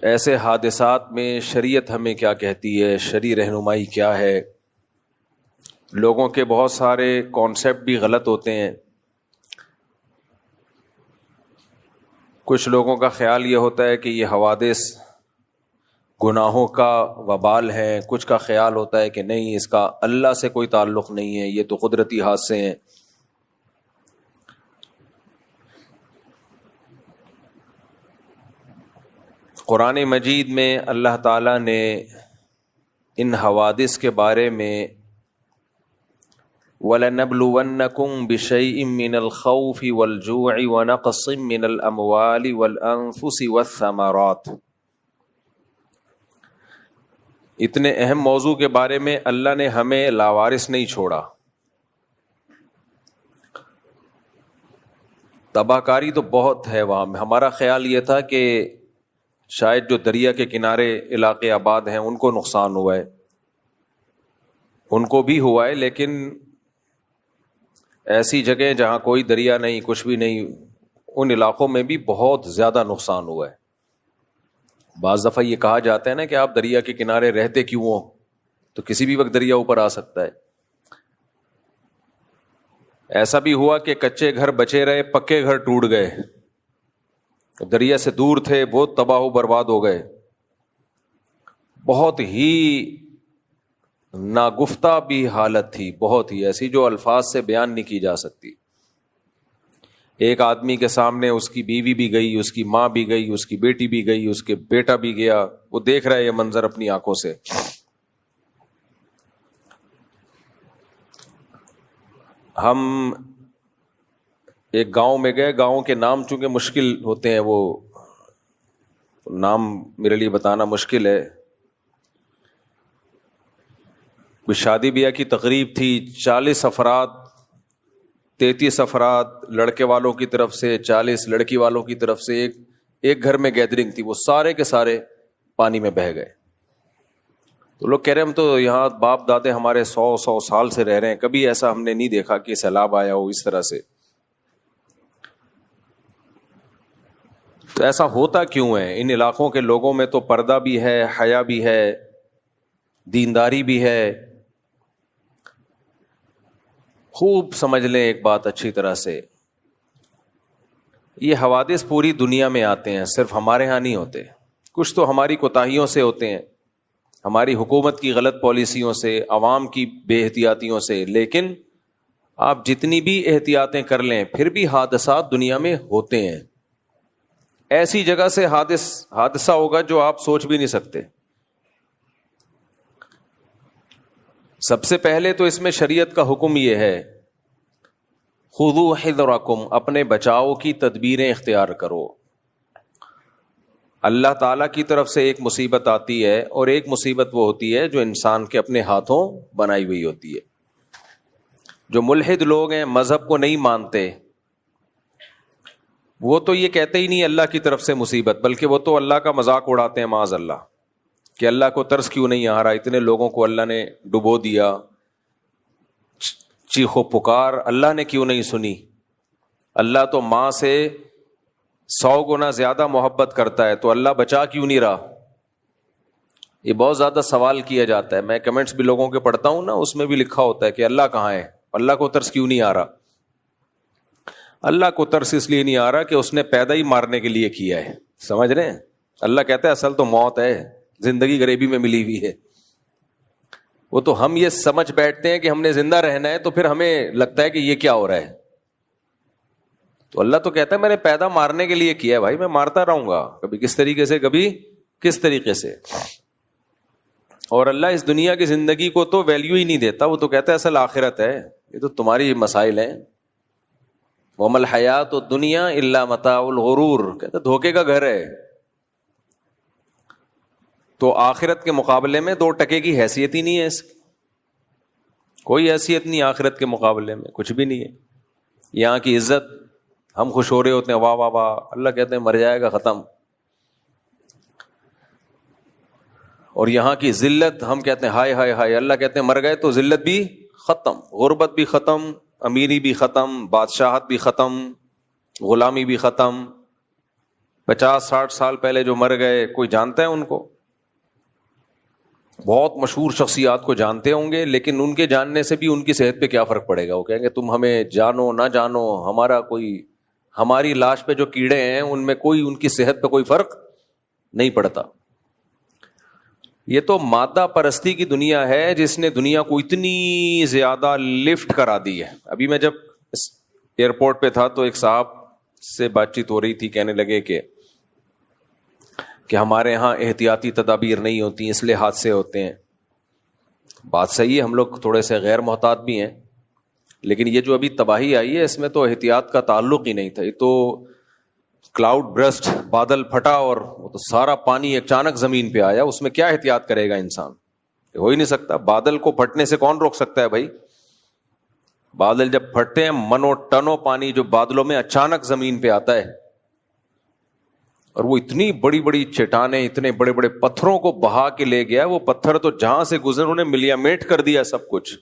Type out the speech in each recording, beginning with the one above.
ایسے حادثات میں شریعت ہمیں کیا کہتی ہے، شرعی رہنمائی کیا ہے؟ لوگوں کے بہت سارے کانسیپٹ بھی غلط ہوتے ہیں. کچھ لوگوں کا خیال یہ ہوتا ہے کہ یہ حوادث گناہوں کا وبال ہے، کچھ کا خیال ہوتا ہے کہ نہیں، اس کا اللہ سے کوئی تعلق نہیں ہے، یہ تو قدرتی حادثے ہیں. قرآن مجید میں اللہ تعالیٰ نے ان حوادث کے بارے میں وَلَنَبْلُوَنَّكُمْ بِشَيْءٍ مِّنَ الْخَوْفِ وَالْجُوعِ وَنَقْصٍ مِّنَ الْأَمْوَالِ وَالْأَنفُسِ وَالثَّمَرَاتِ، اتنے اہم موضوع کے بارے میں اللہ نے ہمیں لاوارث نہیں چھوڑا. تباہ کاری تو بہت ہے وہاں. ہمارا خیال یہ تھا کہ شاید جو دریا کے کنارے علاقے آباد ہیں ان کو نقصان ہوا ہے، ان کو بھی ہوا ہے، لیکن ایسی جگہ جہاں کوئی دریا نہیں، کچھ بھی نہیں، ان علاقوں میں بھی بہت زیادہ نقصان ہوا ہے. بعض دفعہ یہ کہا جاتا ہے نا کہ آپ دریا کے کنارے رہتے کیوں ہو، تو کسی بھی وقت دریا اوپر آ سکتا ہے. ایسا بھی ہوا کہ کچے گھر بچے رہے، پکے گھر ٹوٹ گئے، دریا سے دور تھے، وہ تباہ و برباد ہو گئے. بہت ہی ناگفتہ بھی حالت تھی، بہت ہی ایسی جو الفاظ سے بیان نہیں کی جا سکتی. ایک آدمی کے سامنے اس کی بیوی بھی گئی، اس کی ماں بھی گئی، اس کی بیٹی بھی گئی، اس کے بیٹا بھی گیا، وہ دیکھ رہا ہے یہ منظر اپنی آنکھوں سے. ہم ایک گاؤں میں گئے، گاؤں کے نام چونکہ مشکل ہوتے ہیں، وہ نام میرے لیے بتانا مشکل ہے. کوئی شادی بیاہ کی تقریب تھی، 40 افراد، 33 افراد لڑکے والوں کی طرف سے، 40 لڑکی والوں کی طرف سے، ایک گھر میں گیدرنگ تھی. وہ سارے کے سارے پانی میں بہہ گئے. تو لوگ کہہ رہے ہم تو یہاں باپ دادے ہمارے 100 سال سے رہ رہے ہیں، کبھی ایسا ہم نے نہیں دیکھا کہ سیلاب آیا ہو اس طرح سے. تو ایسا ہوتا کیوں ہے؟ ان علاقوں کے لوگوں میں تو پردہ بھی ہے، حیا بھی ہے، دینداری بھی ہے. خوب سمجھ لیں ایک بات اچھی طرح سے، یہ حوادث پوری دنیا میں آتے ہیں، صرف ہمارے ہاں نہیں ہوتے. کچھ تو ہماری کوتاہیوں سے ہوتے ہیں، ہماری حکومت کی غلط پالیسیوں سے، عوام کی بے احتیاطیوں سے. لیکن آپ جتنی بھی احتیاطیں کر لیں پھر بھی حادثات دنیا میں ہوتے ہیں. ایسی جگہ سے حادثہ ہوگا جو آپ سوچ بھی نہیں سکتے. سب سے پہلے تو اس میں شریعت کا حکم یہ ہے، خذوا حذرکم، اپنے بچاؤ کی تدبیریں اختیار کرو. اللہ تعالیٰ کی طرف سے ایک مصیبت آتی ہے، اور ایک مصیبت وہ ہوتی ہے جو انسان کے اپنے ہاتھوں بنائی ہوئی ہوتی ہے. جو ملحد لوگ ہیں، مذہب کو نہیں مانتے، وہ تو یہ کہتے ہی نہیں اللہ کی طرف سے مصیبت، بلکہ وہ تو اللہ کا مذاق اڑاتے ہیں معاذ اللہ، کہ اللہ کو ترس کیوں نہیں آ رہا، اتنے لوگوں کو اللہ نے ڈبو دیا، چیخ و پکار اللہ نے کیوں نہیں سنی. اللہ تو ماں سے 100 گنا زیادہ محبت کرتا ہے، تو اللہ بچا کیوں نہیں رہا. یہ بہت زیادہ سوال کیا جاتا ہے. میں کمنٹس بھی لوگوں کے پڑھتا ہوں نا، اس میں بھی لکھا ہوتا ہے کہ اللہ کہاں ہے، اللہ کو ترس کیوں نہیں آ رہا. اللہ کو ترس اس لیے نہیں آ رہا کہ اس نے پیدا ہی مارنے کے لیے کیا ہے. سمجھ رہے ہیں؟ اللہ کہتا ہے اصل تو موت ہے، زندگی غریبی میں ملی ہوئی ہے. وہ تو ہم یہ سمجھ بیٹھتے ہیں کہ ہم نے زندہ رہنا ہے، تو پھر ہمیں لگتا ہے کہ یہ کیا ہو رہا ہے. تو اللہ تو کہتا ہے میں نے پیدا مارنے کے لیے کیا ہے، بھائی میں مارتا رہوں گا، کبھی کس طریقے سے، کبھی کس طریقے سے. اور اللہ اس دنیا کی زندگی کو تو ویلیو ہی نہیں دیتا، وہ تو کہتا ہے اصل آخرت ہے، یہ تو تمہاری مسائل ہیں. وَمَا الْحَيَاةُ الدُّنْيَا إِلَّا مَتَاعُ الْغُرُورِ، کہتا ہے دھوکے کا گھر ہے. تو آخرت کے مقابلے میں 2 ٹکے کی حیثیت ہی نہیں ہے، اس کی کوئی حیثیت نہیں. آخرت کے مقابلے میں کچھ بھی نہیں ہے. یہاں کی عزت ہم خوش ہو رہے ہوتے ہیں، واہ واہ واہ، اللہ کہتے ہیں مر جائے گا، ختم. اور یہاں کی ذلت ہم کہتے ہیں ہائے ہائے ہائے، اللہ کہتے ہیں مر گئے تو ذلت بھی ختم، غربت بھی ختم، امیری بھی ختم، بادشاہت بھی ختم، غلامی بھی ختم. 50-60 سال پہلے جو مر گئے، کوئی جانتا ہے ان کو؟ بہت مشہور شخصیات کو جانتے ہوں گے، لیکن ان کے جاننے سے بھی ان کی صحت پہ کیا فرق پڑے گا؟ وہ کہیں گے تم ہمیں جانو نہ جانو، ہماری لاش پہ جو کیڑے ہیں ان میں کوئی ان کی صحت پہ کوئی فرق نہیں پڑتا۔ یہ تو مادہ پرستی کی دنیا ہے جس نے دنیا کو اتنی زیادہ لفٹ کرا دی ہے۔ ابھی میں جب ایئرپورٹ پہ تھا تو ایک صاحب سے بات چیت ہو رہی تھی، کہنے لگے کہ ہمارے ہاں احتیاطی تدابیر نہیں ہوتی اس لیے حادثے ہوتے ہیں۔ بات صحیح ہے، ہم لوگ تھوڑے سے غیر محتاط بھی ہیں، لیکن یہ جو ابھی تباہی آئی ہے اس میں تو احتیاط کا تعلق ہی نہیں تھا۔ یہ تو کلاؤڈ برسٹ، بادل پھٹا اور وہ تو سارا پانی اچانک زمین پہ آیا، اس میں کیا احتیاط کرے گا انسان؟ ہو ہی نہیں سکتا۔ بادل کو پھٹنے سے کون روک سکتا ہے بھائی؟ بادل جب پھٹتے ہیں منو ٹنوں پانی جو بادلوں میں اچانک زمین پہ آتا ہے، اور وہ اتنی بڑی بڑی چٹانیں، اتنے بڑے بڑے پتھروں کو بہا کے لے گیا، وہ پتھر تو جہاں سے گزر انہوں نے ملیامیٹ کر دیا سب کچھ۔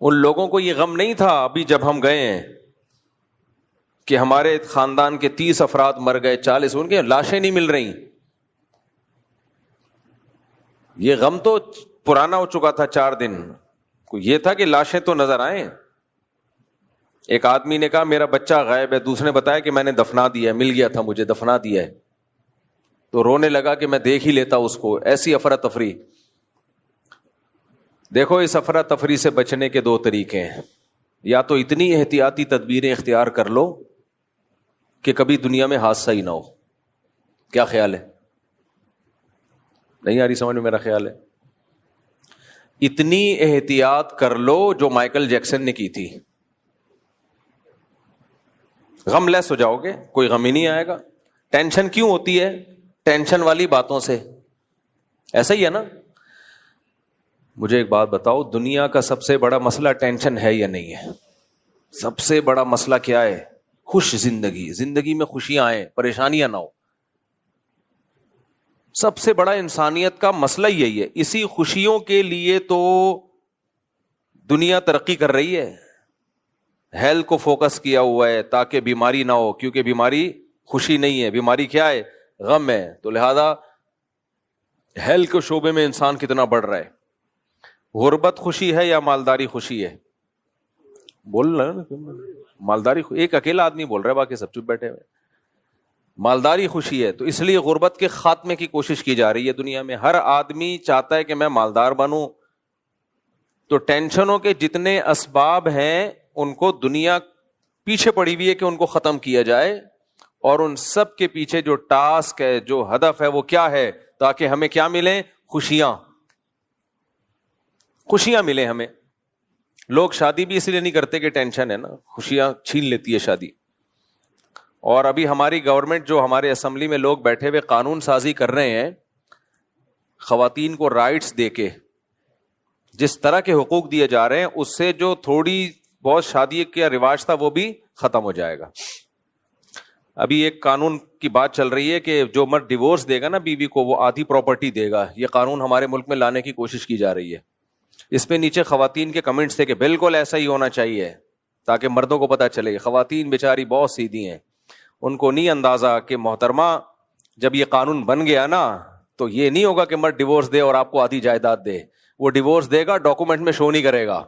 ان لوگوں کو یہ غم نہیں تھا ابھی جب ہم گئے ہیں کہ ہمارے خاندان کے 30 افراد مر گئے، 40 ان کے لاشیں نہیں مل رہی۔ یہ غم تو پرانا ہو چکا تھا 4 دن کو، یہ تھا کہ لاشیں تو نظر آئیں۔ ایک آدمی نے کہا میرا بچہ غائب ہے، دوسرے نے بتایا کہ میں نے دفنا دیا ہے، مل گیا تھا مجھے، دفنا دیا ہے۔ تو رونے لگا کہ میں دیکھ ہی لیتا اس کو۔ ایسی افراتفری۔ دیکھو اس افراتفری سے بچنے کے 2 طریقے ہیں، یا تو اتنی احتیاطی تدبیریں اختیار کر لو کہ کبھی دنیا میں حادثہ ہی نہ ہو۔ کیا خیال ہے؟ نہیں آ رہی سمجھ میں میرا خیال ہے؟ اتنی احتیاط کر لو جو مائیکل جیکسن نے کی تھی، غم لیس ہو جاؤ گے، کوئی غم ہی نہیں آئے گا۔ ٹینشن کیوں ہوتی ہے؟ ٹینشن والی باتوں سے۔ ایسا ہی ہے نا؟ مجھے ایک بات بتاؤ، دنیا کا سب سے بڑا مسئلہ ٹینشن ہے یا نہیں ہے؟ سب سے بڑا مسئلہ کیا ہے؟ خوش زندگی، زندگی میں خوشیاں آئیں، پریشانیاں نہ ہو۔ سب سے بڑا انسانیت کا مسئلہ یہی ہے۔ اسی خوشیوں کے لیے تو دنیا ترقی کر رہی ہے، ہیلتھ کو فوکس کیا ہوا ہے تاکہ بیماری نہ ہو، کیونکہ بیماری خوشی نہیں ہے، بیماری کیا ہے؟ غم ہے۔ تو لہذا ہیلتھ کے شعبے میں انسان کتنا بڑھ رہا ہے۔ غربت خوشی ہے یا مالداری خوشی ہے؟ بول رہا ہے مالداری، ایک اکیلا آدمی بول رہا ہے، باقی سب چپ بیٹھے ہوئے۔ مالداری خوشی ہے، تو اس لیے غربت کے خاتمے کی کوشش کی جا رہی ہے دنیا میں۔ ہر آدمی چاہتا ہے کہ میں مالدار بنوں۔ تو ٹینشنوں کے جتنے اسباب ہیں ان کو دنیا پیچھے پڑی ہوئی ہے کہ ان کو ختم کیا جائے، اور ان سب کے پیچھے جو ٹاسک ہے، جو ہدف ہے، وہ کیا ہے؟ تاکہ ہمیں کیا ملیں؟ خوشیاں ملیں ہمیں۔ لوگ شادی بھی اس لیے نہیں کرتے کہ ٹینشن ہے نا، خوشیاں چھین لیتی ہے شادی۔ اور ابھی ہماری گورنمنٹ جو ہمارے اسمبلی میں لوگ بیٹھے ہوئے قانون سازی کر رہے ہیں، خواتین کو رائٹس دے کے جس طرح کے حقوق دیے جا رہے ہیں، اس سے جو تھوڑی بہت شادی کا رواج تھا وہ بھی ختم ہو جائے گا۔ ابھی ایک قانون کی بات چل رہی ہے کہ جو مرد ڈیورس دے گا نا بیوی کو، وہ آدھی پراپرٹی دے گا۔ یہ قانون ہمارے ملک میں لانے کی کوشش کی جا رہی ہے۔ اس پہ نیچے خواتین کے کمنٹس تھے کہ بالکل ایسا ہی ہونا چاہیے، تاکہ مردوں کو پتہ چلے۔ خواتین بیچاری بہت سیدھی ہیں، ان کو نہیں اندازہ کہ محترمہ جب یہ قانون بن گیا نا تو یہ نہیں ہوگا کہ مرد ڈیورس دے اور آپ کو آدھی جائیداد دے۔ وہ ڈیورس دے گا، ڈاکومنٹ میں شو نہیں کرے گا۔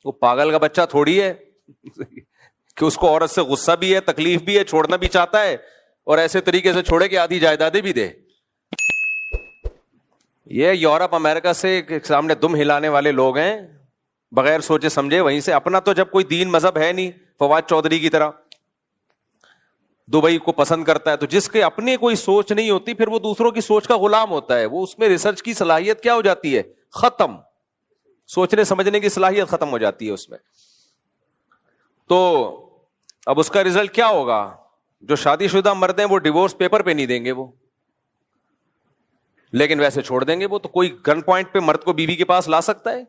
وہ پاگل کا بچہ تھوڑی ہے کہ اس کو عورت سے غصہ بھی ہے، تکلیف بھی ہے، چھوڑنا بھی چاہتا ہے، اور ایسے طریقے سے چھوڑے کہ آدھی جائیدادیں بھی دے۔ یہ یورپ امریکہ سے سامنے دم ہلانے والے لوگ ہیں، بغیر سوچے سمجھے۔ وہیں سے اپنا تو جب کوئی دین مذہب ہے نہیں، فواد چودھری کی طرح دبئی کو پسند کرتا ہے، تو جس کے اپنی کوئی سوچ نہیں ہوتی پھر وہ دوسروں کی سوچ کا غلام ہوتا ہے۔ وہ اس میں ریسرچ کی صلاحیت کیا ہو جاتی ہے؟ ختم۔ سوچنے سمجھنے کی صلاحیت ختم ہو جاتی ہے اس میں۔ تو اب اس کا رزلٹ کیا ہوگا؟ جو شادی شدہ مرد ہیں وہ ڈیورس پیپر پہ نہیں دیں گے، وہ لیکن ویسے چھوڑ دیں گے۔ وہ تو کوئی گن پوائنٹ پہ مرد کو بیوی کے پاس لا سکتا ہے؟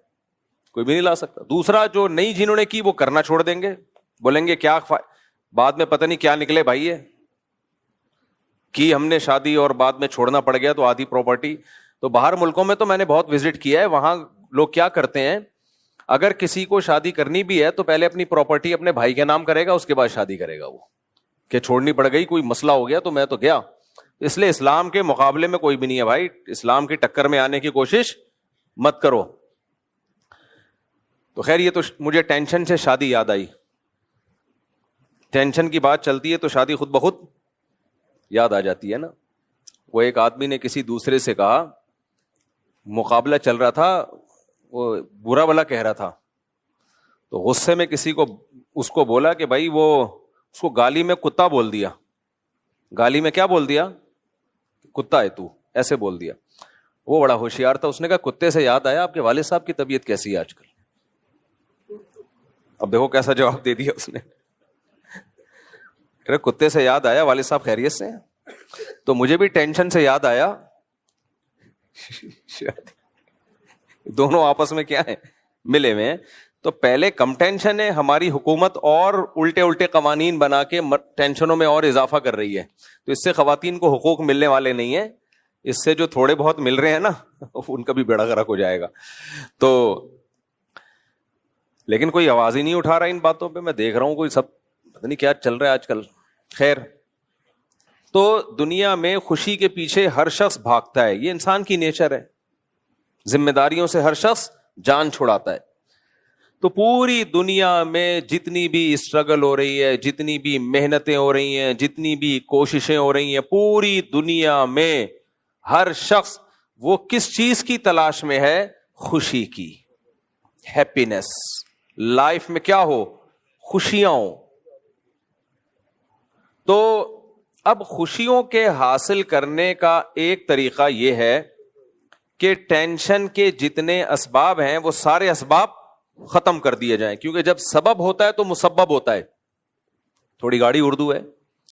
کوئی بھی نہیں لا سکتا۔ دوسرا جو نہیں جنہوں نے کی وہ کرنا چھوڑ دیں گے، بولیں گے کیا بعد میں پتہ نہیں کیا نکلے بھائی، ہے کی ہم نے شادی اور بعد میں چھوڑنا پڑ گیا تو آدھی پراپرٹی۔ تو باہر ملکوں میں تو میں نے بہت وزٹ کیا ہے، وہاں لوگ کیا کرتے ہیں، اگر کسی کو شادی کرنی بھی ہے تو پہلے اپنی پراپرٹی اپنے بھائی کے نام کرے گا، اس کے بعد شادی کرے گا وہ۔ کہ چھوڑنی پڑ گئی, کوئی مسئلہ ہو گیا تو میں تو گیا. اس لیے اسلام کے مقابلے میں کوئی بھی نہیں ہے بھائی, اسلام کی ٹکر میں آنے کی کوشش مت کرو. تو خیر یہ تو مجھے ٹینشن سے شادی یاد آئی. ٹینشن کی بات چلتی ہے تو شادی خود بخود یاد آ جاتی ہے نا. وہ ایک آدمی نے کسی دوسرے سے کہا, مقابلہ چل رہا تھا, وہ برا بلا کہہ رہا تھا, تو غصے میں کسی کو اس کو بولا کہ بھائی وہ اس کو گالی میں کتا بول دیا. گالی میں کیا بول دیا؟ کتا ہے تو, ایسے بول دیا. وہ بڑا ہوشیار تھا, اس نے کہا کتے سے یاد آیا آپ کے والد صاحب کی طبیعت کیسی ہے آج کل. اب دیکھو کیسا جواب دے دیا اس نے. کتے سے یاد آیا والد صاحب خیریت سے ہیں؟ تو مجھے بھی ٹینشن سے یاد آیا. دونوں آپس میں کیا ہے, ملے ہوئے ہیں. تو پہلے کم ٹینشن ہے, ہماری حکومت اور الٹے الٹے قوانین بنا کے ٹینشنوں میں اور اضافہ کر رہی ہے. تو اس سے خواتین کو حقوق ملنے والے نہیں ہیں, اس سے جو تھوڑے بہت مل رہے ہیں نا ان کا بھی بیڑا غرق ہو جائے گا. تو لیکن کوئی آواز ہی نہیں اٹھا رہا ان باتوں پہ. میں دیکھ رہا ہوں کوئی سب پتہ نہیں کیا چل رہا ہے آج کل. خیر, تو دنیا میں خوشی کے پیچھے ہر شخص بھاگتا ہے, یہ انسان کی نیچر ہے. ذمہ داریوں سے ہر شخص جان چھڑاتا ہے. تو پوری دنیا میں جتنی بھی اسٹرگل ہو رہی ہے, جتنی بھی محنتیں ہو رہی ہیں, جتنی بھی کوششیں ہو رہی ہیں, پوری دنیا میں ہر شخص وہ کس چیز کی تلاش میں ہے؟ خوشی کی, ہیپینس. لائف میں کیا ہو؟ خوشیاں ہو. تو اب خوشیوں کے حاصل کرنے کا ایک طریقہ یہ ہے کہ ٹینشن کے جتنے اسباب ہیں وہ سارے اسباب ختم کر دیے جائیں, کیونکہ جب سبب ہوتا ہے تو مسبب ہوتا ہے. تھوڑی گاڑی اردو ہے.